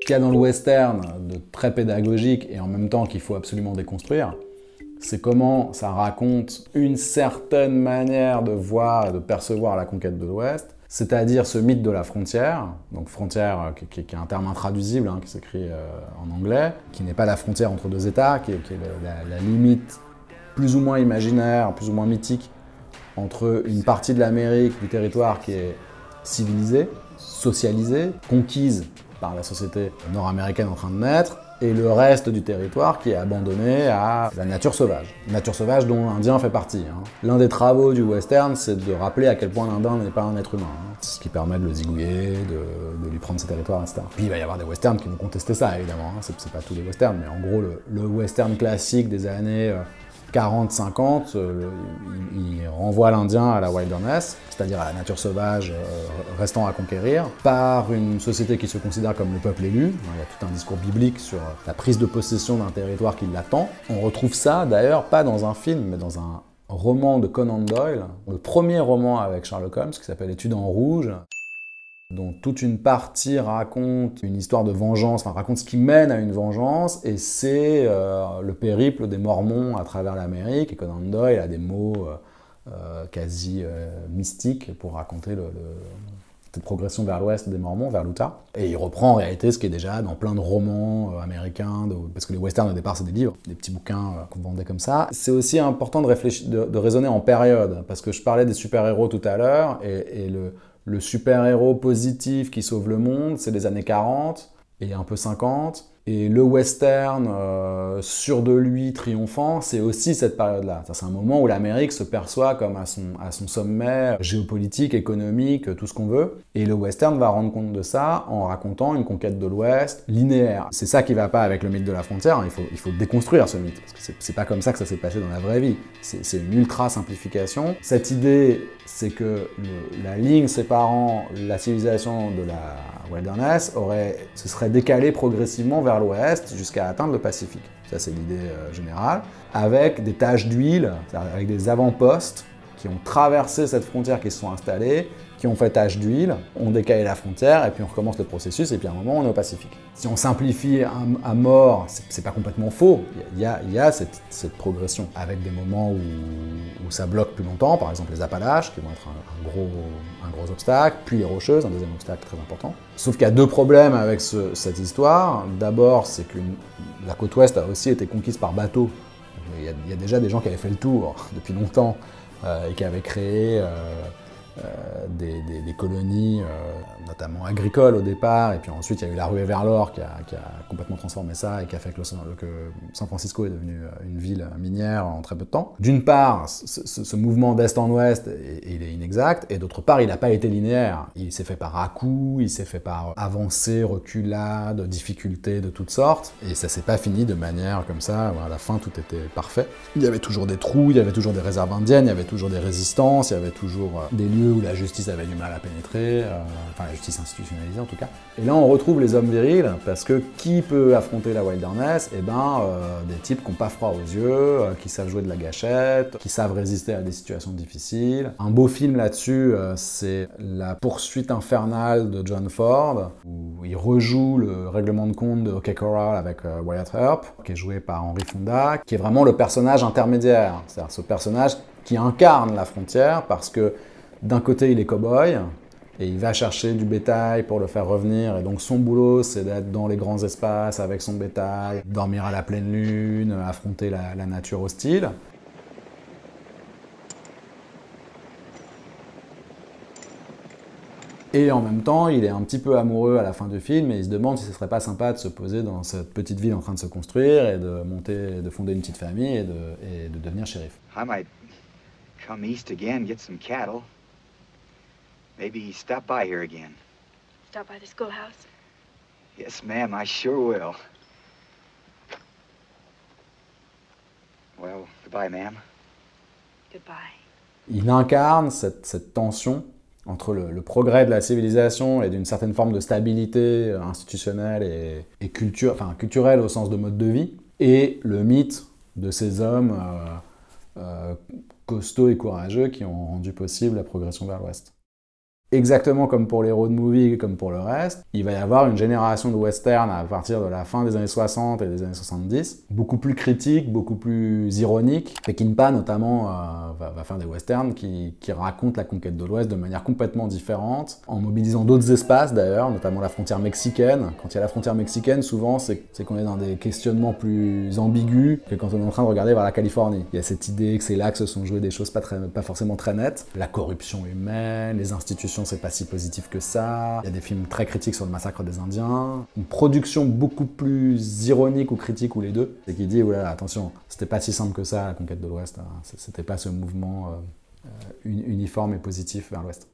qu'il y a dans le western de très pédagogique et en même temps qu'il faut absolument déconstruire, c'est comment ça raconte une certaine manière de voir et de percevoir la conquête de l'Ouest, c'est-à-dire ce mythe de la frontière, donc frontière qui est un terme intraduisible, qui s'écrit en anglais, qui n'est pas la frontière entre deux États, qui est la limite plus ou moins imaginaire, plus ou moins mythique, entre une partie de l'Amérique, du territoire qui est civilisée, socialisée, conquise par la société nord-américaine en train de naître, et le reste du territoire qui est abandonné à la nature sauvage. Nature sauvage dont l'Indien fait partie. L'un des travaux du western, c'est de rappeler à quel point l'Indien n'est pas un être humain. Ce qui permet de le zigouiller, de lui prendre ses territoires, etc. Puis il va y avoir des westerns qui vont contester ça, évidemment. C'est pas tous les westerns, mais en gros, le western classique des années 40-50, il renvoie l'Indien à la wilderness, c'est-à-dire à la nature sauvage restant à conquérir, par une société qui se considère comme le peuple élu. Il y a tout un discours biblique sur la prise de possession d'un territoire qui l'attend. On retrouve ça d'ailleurs pas dans un film, mais dans un roman de Conan Doyle, le premier roman avec Sherlock Holmes, qui s'appelle Études en rouge, dont toute une partie raconte une histoire de vengeance, enfin raconte ce qui mène à une vengeance, et c'est le périple des Mormons à travers l'Amérique, et Conan Doyle a des mots quasi mystiques pour raconter cette progression vers l'ouest des Mormons, vers l'Utah. Et il reprend en réalité ce qui est déjà dans plein de romans américains, parce que les westerns au départ c'est des livres, des petits bouquins qu'on vendait comme ça. C'est aussi important de réfléchir, de raisonner en période, parce que je parlais des super-héros tout à l'heure, et le super-héros positif qui sauve le monde, c'est les années 40 et un peu 50. Et le western sûr de lui, triomphant, c'est aussi cette période-là. C'est un moment où l'Amérique se perçoit comme à son sommet géopolitique, économique, tout ce qu'on veut. Et le western va rendre compte de ça en racontant une conquête de l'Ouest linéaire. C'est ça qui va pas avec le mythe de la frontière. Il faut déconstruire ce mythe, parce que c'est pas comme ça que ça s'est passé dans la vraie vie. C'est une ultra simplification. Cette idée, c'est que la ligne séparant la civilisation de la wilderness se serait décalée progressivement vers l'ouest jusqu'à atteindre le Pacifique. Ça, c'est l'idée générale. Avec des taches d'huile, avec des avant-postes qui ont traversé cette frontière, qui se sont installés, qui ont fait tache d'huile, ont décalé la frontière, et puis on recommence le processus, et puis à un moment, on est au Pacifique. Si on simplifie à mort, c'est pas complètement faux. Il y a cette progression, avec des moments où ça bloque plus longtemps, par exemple les Appalaches, qui vont être un gros obstacle, puis les Rocheuses, un deuxième obstacle très important. Sauf qu'il y a deux problèmes avec cette histoire. D'abord, c'est que la côte ouest a aussi été conquise par bateau. Il y a déjà des gens qui avaient fait le tour depuis longtemps, et qui avaient créé des colonies, notamment agricoles au départ, et puis ensuite il y a eu la ruée vers l'or qui a complètement transformé ça et qui a fait que San Francisco est devenu une ville minière en très peu de temps. D'une part, ce mouvement d'est en ouest, il est inexact, et d'autre part, il n'a pas été linéaire. Il s'est fait par à-coups, il s'est fait par avancées, reculades, difficultés de toutes sortes, et ça s'est pas fini de manière comme ça, à la fin tout était parfait. Il y avait toujours des trous, il y avait toujours des réserves indiennes, il y avait toujours des résistances, il y avait toujours des lieux où la justice avait du mal à pénétrer, enfin la justice institutionnalisée en tout cas. Et là on retrouve les hommes virils, parce que qui peut affronter la wilderness? Eh ben, des types qui n'ont pas froid aux yeux, qui savent jouer de la gâchette, qui savent résister à des situations difficiles. Un beau film là-dessus, c'est La poursuite infernale de John Ford, où il rejoue le règlement de compte de OK Corral avec Wyatt Earp, qui est joué par Henry Fonda, qui est vraiment le personnage intermédiaire, c'est-à-dire ce personnage qui incarne la frontière, parce que d'un côté il est cow-boy, et il va chercher du bétail pour le faire revenir, et donc son boulot c'est d'être dans les grands espaces avec son bétail, dormir à la pleine lune, affronter la nature hostile. Et en même temps, il est un petit peu amoureux à la fin du film, et il se demande si ce serait pas sympa de se poser dans cette petite ville en train de se construire, et de fonder une petite famille, et de devenir shérif. I might come east again, get some cattle. Maybe stop by here again. Stop by the schoolhouse. Yes, ma'am, I sure will. Well, goodbye, ma'am. Goodbye. Il incarne cette tension entre le progrès de la civilisation et d'une certaine forme de stabilité institutionnelle et culturelle au sens de mode de vie, et le mythe de ces hommes costauds et courageux qui ont rendu possible la progression vers l'Ouest. exactement comme pour les road movies, comme pour le reste, il va y avoir une génération de western à partir de la fin des années 60 et des années 70, beaucoup plus critique, beaucoup plus ironique. Peckinpah, notamment, va faire des westerns qui racontent la conquête de l'Ouest de manière complètement différente, en mobilisant d'autres espaces d'ailleurs, notamment la frontière mexicaine. Quand il y a la frontière mexicaine, souvent, c'est qu'on est dans des questionnements plus ambigus que quand on est en train de regarder vers la Californie. Il y a cette idée que c'est là que se sont jouées des choses pas forcément très nettes. La corruption humaine, les institutions, c'est pas si positif que ça. Il y a des films très critiques sur le massacre des Indiens. Une production beaucoup plus ironique ou critique, ou les deux. C'est qui dit, voilà, attention, c'était pas si simple que ça, la conquête de l'Ouest. Hein. C'était pas ce mouvement uniforme et positif vers l'Ouest.